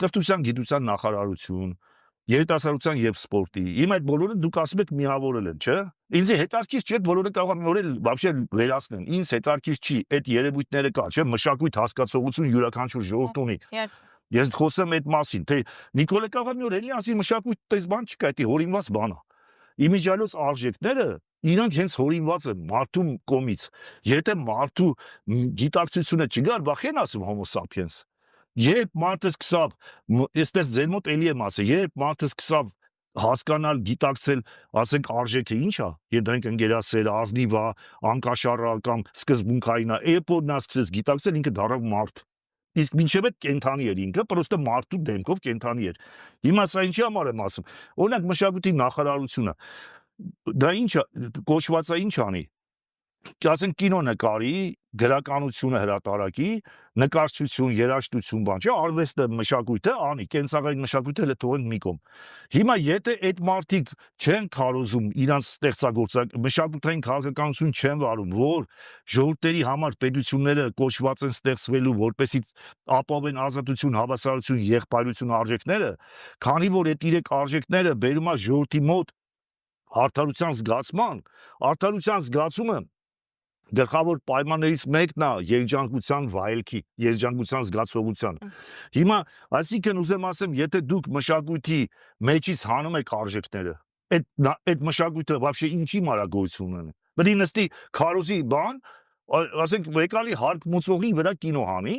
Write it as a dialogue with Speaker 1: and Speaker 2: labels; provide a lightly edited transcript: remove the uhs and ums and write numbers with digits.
Speaker 1: կրթության գիտության նախարարություն, երիտասարդության եւ սպորտի։ Իմ այդ բոլորը դուք ասում եք միավորել են, չէ՞։ Ինձ հետաքրքիր չի այդ բոլորը կարող են նորել вообще վերացնեն։ Ինձ հետաքրքիր չի այդ երևույթները կա, չէ՞, մշակույթ հասկացողություն յուրաքանչյուր ժողովուրդ ունի։ Ես խոսեմ այդ մասին, թե Նիկոլե կարող մի օր էլի ասի մշակույթ տես բան չկա, դա հորինված բան է։ Իմիջիալոց արժեքները իրանք հենց հորինված են մարդու կողմից։ Եթե մարդու գիտակցությունը չգար, բախեն ասում homo sapiens։ Երբ մարդը սկսավ, այստեղ ձեր մոտ էլի եմ ասել, երբ մարդը սկսավ հասկանալ, գիտակցել, ասենք արժեքը ինչ է, ենթենք ընկերասեր, ազնիվ է, անկաշառ կամ սկզբունքային է, երբ որ նա սկսեց գիտակցել, ինքը դառավ մարդ։ Իսկ մինչև այդ կենթանի էր ինքը, պրոստը մարդու դեմքով կենթանի էր։ Հիմա սա ինչի համար եմ ասում։ Օրինակ մշակույթի նախարարությունը, դա ինչ է, կոչվածը ինչ անի։ Ասենք կինո նկարի, գրականությունը հրատարակի, նկարչություն, երաժշտություն, բան, չէ, արվեստը, մշակույթը անի, կենցաղային մշակույթը հենց թողեն մի կողմ։ Հիմա եթե այդ մարդիկ չեն քարոզում իրանց մշակութային քաղաքականություն չեն վարում, որ ժողովրդերի համար պետությունները կոչված են ստեղծվելու, որպեսզի ապահովեն ազատություն, հավասարություն, եղբայրություն արժեքները, քանի որ այդ իրեք արժեքները բերում է ժողովրդի մոտ արդարության զգացումը գլխավոր պայմաններից մեկն է երջանկության վայելքի, երջանկության զգացողության։ Հիմա, այսինքն ուզեմ ասեմ, եթե դուք մշակույթի մեջից հանում եք արժեքները, այդ մշակույթը вообще ինչի մարագործություն ունի։ Պետք է նստի քարոզի բան, ասենք եկալի հարկ մուծողի վրա կինո հանի,